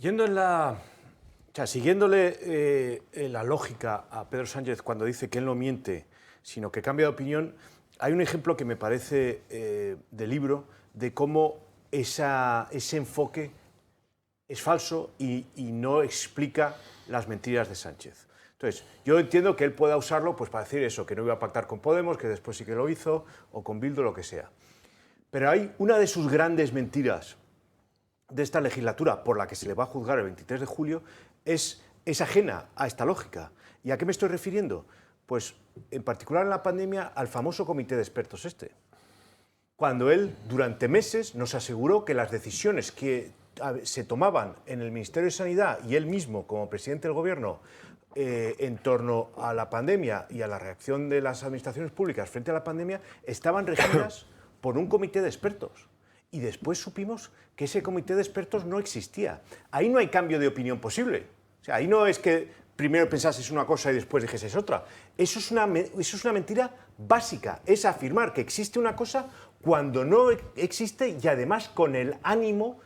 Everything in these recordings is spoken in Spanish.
Yendo en la, o sea, siguiéndole la lógica a Pedro Sánchez cuando dice que él no miente, sino que cambia de opinión, hay un ejemplo que me parece de libro de cómo ese enfoque es falso y no explica las mentiras de Sánchez. Entonces, yo entiendo que él pueda usarlo pues, para decir eso, que no iba a pactar con Podemos, que después sí que lo hizo, o con Bildu, lo que sea. Pero hay una de sus grandes mentiras de esta legislatura, por la que se le va a juzgar el 23 de julio, es ajena a esta lógica. ¿Y a qué me estoy refiriendo? Pues, en particular en la pandemia, al famoso comité de expertos cuando él, durante meses, nos aseguró que las decisiones que se tomaban en el Ministerio de Sanidad y él mismo, como presidente del Gobierno, en torno a la pandemia y a la reacción de las administraciones públicas frente a la pandemia, estaban regidas por un comité de expertos. Y después supimos que ese comité de expertos no existía. Ahí no hay cambio de opinión posible. O sea, ahí no es que primero pensases una cosa y después dijeses otra. Eso es una mentira básica. Es afirmar que existe una cosa cuando no existe y además con el ánimo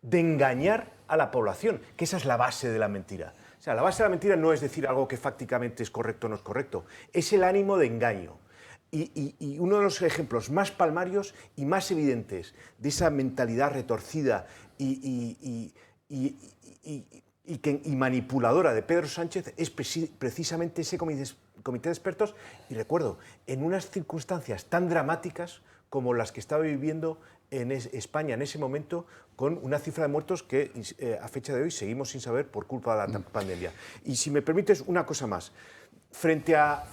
de engañar a la población, que esa es la base de la mentira. O sea, la base de la mentira no es decir algo que fácticamente es correcto o no es correcto, es el ánimo de engaño. Y uno de los ejemplos más palmarios y más evidentes de esa mentalidad retorcida y manipuladora de Pedro Sánchez es precisamente ese comité de expertos, y recuerdo, en unas circunstancias tan dramáticas como las que estaba viviendo en España en ese momento, con una cifra de muertos que a fecha de hoy seguimos sin saber por culpa de la pandemia. Y si me permites una cosa más, frente a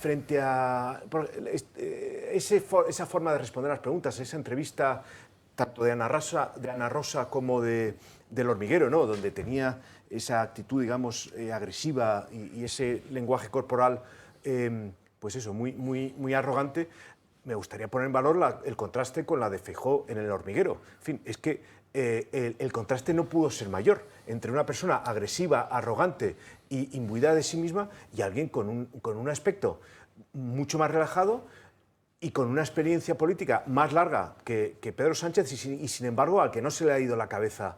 esa forma de responder a las preguntas, esa entrevista tanto de Ana Rosa como del Hormiguero, ¿no? Donde tenía esa actitud, digamos, agresiva y ese lenguaje corporal, pues eso, muy arrogante. Me gustaría poner en valor el contraste con la de Feijóo en El Hormiguero. En fin, es que el contraste no pudo ser mayor entre una persona agresiva, arrogante y imbuida de sí misma y alguien con un aspecto mucho más relajado y con una experiencia política más larga que Pedro Sánchez y sin embargo al que no se le ha ido la cabeza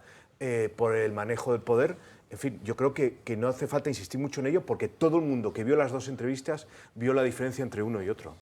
por el manejo del poder. En fin, yo creo que no hace falta insistir mucho en ello porque todo el mundo que vio las dos entrevistas vio la diferencia entre uno y otro.